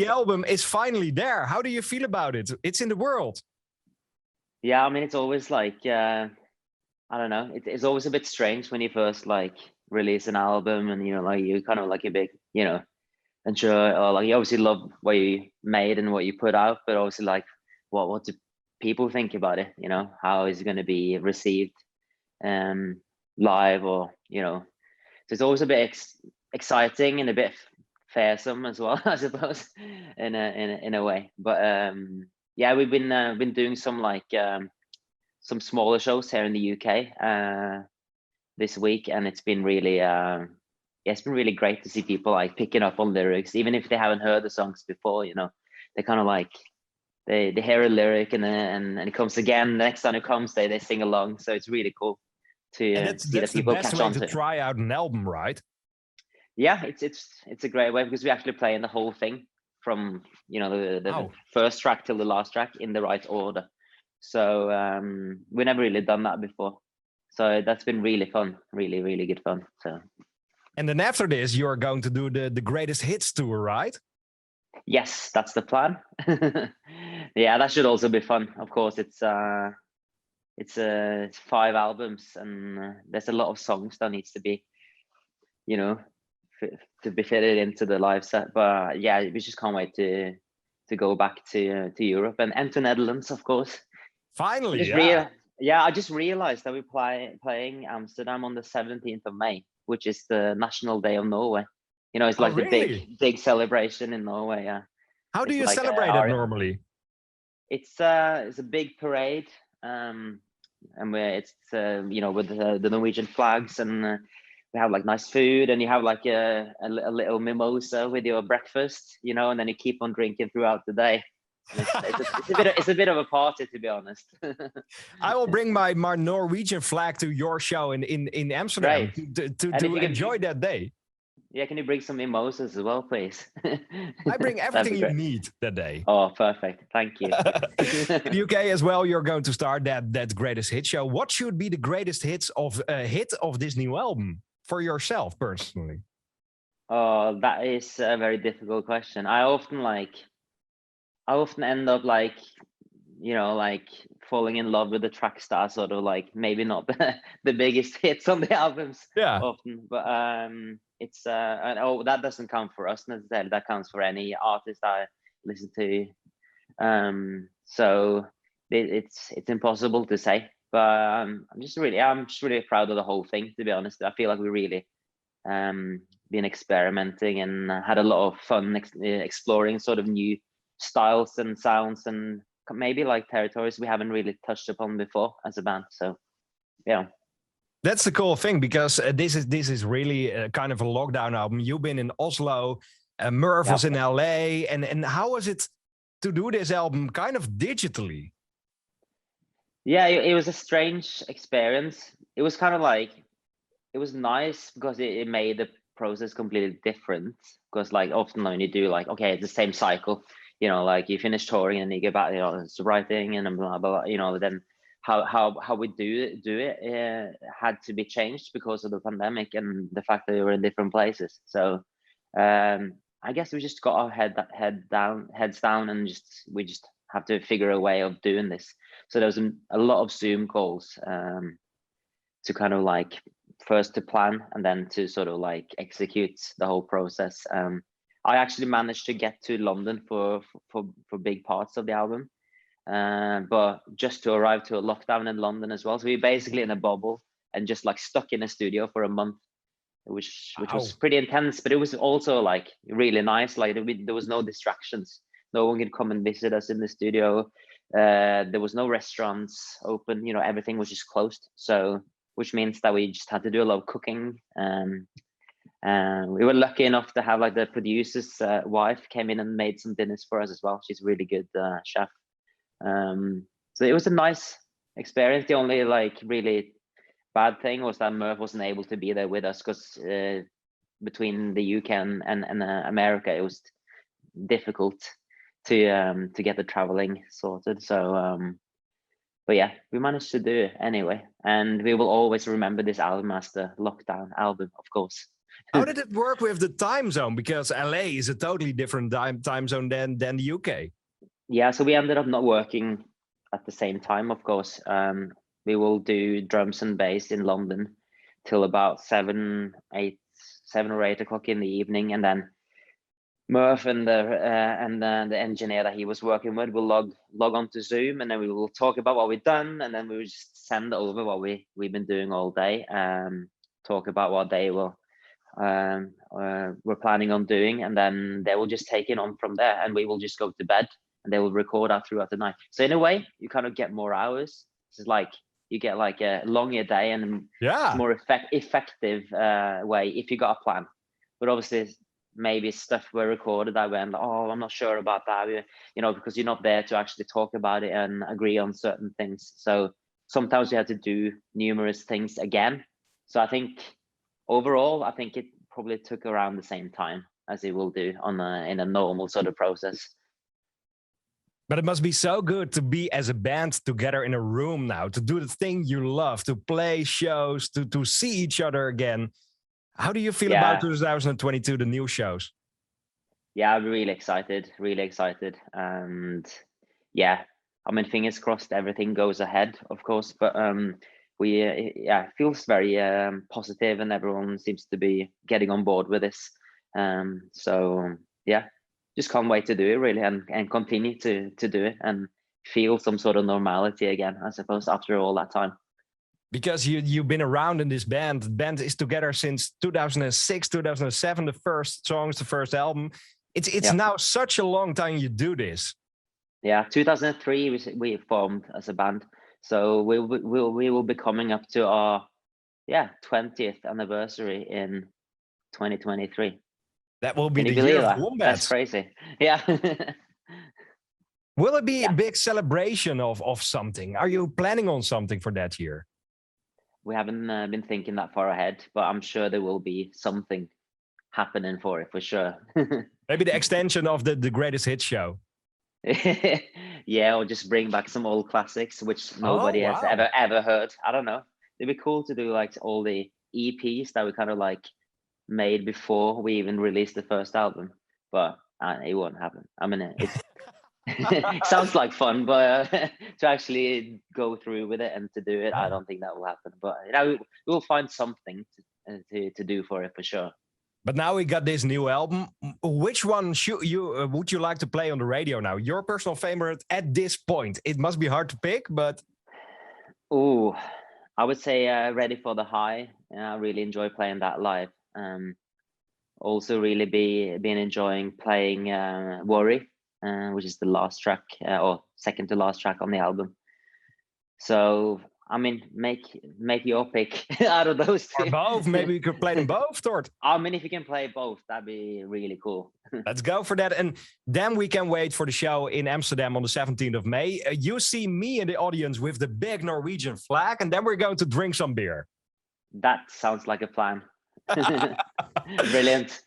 the album is finally there. How do you feel about it? It's in the world. Yeah, I mean, it's always like, I don't know. It's always a bit strange when you first like release an album and, you know, like you kind of like a big, you know, unsure, or like you obviously love what you made and what you put out, but also like, what do people think about it? You know, how is it going to be received live, or, you know, so it's always a bit exciting and a bit fearsome as well, I suppose, in a way. But yeah, we've been doing some like some smaller shows here in the UK this week, and it's been really yeah, it's been really great to see people like picking up on lyrics, even if they haven't heard the songs before. You know, they kind of like they hear a lyric and it comes again. The next time it comes, they sing along. So it's really cool to see that people catch on to it. That's the best way to try out an album, right? Yeah, it's a great way, because we actually play in the whole thing from, you know, the first track till the last track in the right order. So we never really done that before. So that's been really fun, really, really good fun. So. And then after this, you're going to do the greatest hits tour, right? Yes, that's the plan. Yeah, that should also be fun. Of course, it's 5 albums, and there's a lot of songs that needs to be, you know, to be fitted into the live set. But yeah, we just can't wait to go back to Europe and to Netherlands, of course. Finally, yeah. I just realized that we're playing Amsterdam on the 17th of May, which is the National Day of Norway. You know, it's like the big celebration in Norway. Yeah. How do you celebrate it normally? It's a big parade, and it's you know, with the Norwegian flags, and we have like nice food, and you have like a little mimosa with your breakfast, you know, and then you keep on drinking throughout the day. It's a bit of a party, to be honest. I will bring my Norwegian flag to your show in Amsterdam to enjoy that day. Yeah, can you bring some mimosas as well, please? I bring everything you need that day. Oh, perfect. Thank you. In UK as well, you're going to start that greatest hit show. What should be the greatest hit of this new album for yourself personally? Oh, that is a very difficult question. I often end up like, you know, like falling in love with the tracks that are sort of like maybe not the biggest hits on the albums. Yeah. Often, but it's that doesn't count for us necessarily. That counts for any artist I listen to. So it's impossible to say. But I'm just really proud of the whole thing, to be honest. I feel like we really been experimenting and had a lot of fun exploring sort of new styles and sounds, and maybe like territories we haven't really touched upon before as a band. So yeah, that's the cool thing, because this is really kind of a lockdown album. You've been in Oslo, Merv was in LA, and how was it to do this album kind of digitally? Yeah, it was a strange experience. It was kind of like, it was nice because it made the process completely different, because like often when you do like, okay, it's the same cycle, you know, like you finish touring and you get back, you know, it's writing and blah, blah, blah, you know, then how we do it had to be changed because of the pandemic and the fact that we were in different places. So I guess we just got our heads down and we just have to figure a way of doing this. So there was a lot of Zoom calls to kind of like first to plan and then to sort of like execute the whole process. I actually managed to get to London for big parts of the album, but just to arrive to a lockdown in London as well. So we were basically in a bubble and just like stuck in a studio for a month, which was pretty intense, but it was also like really nice. Like there was no distractions. No one could come and visit us in the studio. There was no restaurants open, you know, everything was just closed. So, which means that we just had to do a lot of cooking. We were lucky enough to have like the producer's wife came in and made some dinners for us as well. She's a really good chef. So it was a nice experience. The only like really bad thing was that Merv wasn't able to be there with us, because between the UK and America, it was difficult to get the traveling sorted. So but yeah, we managed to do it anyway, and we will always remember this album as the lockdown album, of course. How did it work with the time zone? Because LA is a totally different time zone than the UK. Yeah, so we ended up not working at the same time, of course. We will do drums and bass in London till about 7 or 8 o'clock in the evening, and then Murph and the engineer that he was working with will log on to Zoom, and then we will talk about what we've done, and then we will just send over what we've been doing all day, talk about what they will we're planning on doing, and then they will just take it on from there, and we will just go to bed, and they will record out throughout the night. So in a way, you kind of get more hours. It's like you get like a longer day and more effective way if you got a plan. But obviously, maybe stuff were recorded I went, oh, I'm not sure about that, because you're not there to actually talk about it and agree on certain things. So sometimes you have to do numerous things again. So I think overall, I think it probably took around the same time as it will do in a normal sort of process. But it must be so good to be as a band together in a room now, to do the thing you love, to play shows, to see each other again. How do you feel about 2022, the new shows? Yeah, I'm really excited, and yeah, I mean, fingers crossed everything goes ahead, of course, but it feels very positive, and everyone seems to be getting on board with this. So yeah, just can't wait to do it really, and continue to do it and feel some sort of normality again, I suppose, after all that time. Because you've been around in this band. The band is together since 2006, 2007, the first songs, the first album. It's now such a long time you do this. Yeah, 2003 we formed as a band. So we will be coming up to our 20th anniversary in 2023. That will be the year of Wombats. That's crazy. Yeah. Will it be a big celebration of something? Are you planning on something for that year? We haven't been thinking that far ahead, but I'm sure there will be something happening for it, for sure. Maybe the extension of the greatest hit show. Yeah, or just bring back some old classics which nobody has ever heard. I don't know. It'd be cool to do like all the EPs that we kind of like made before we even released the first album, but it won't happen. I mean, it sounds like fun, but to actually go through with it and to do it, I don't think that will happen. But we'll find something to do for it, for sure. But now we got this new album. Which one would you like to play on the radio now? Your personal favorite at this point? It must be hard to pick, but... Oh, I would say Ready for the High. I really enjoy playing that live. Also really been enjoying playing Worry, which is the last track, or second to last track on the album. So, I mean, make your pick out of those two. Or both. Maybe we could play them both, Tord. I mean, if you can play both, that'd be really cool. Let's go for that. And then we can wait for the show in Amsterdam on the 17th of May. You see me in the audience with the big Norwegian flag, and then we're going to drink some beer. That sounds like a plan. Brilliant.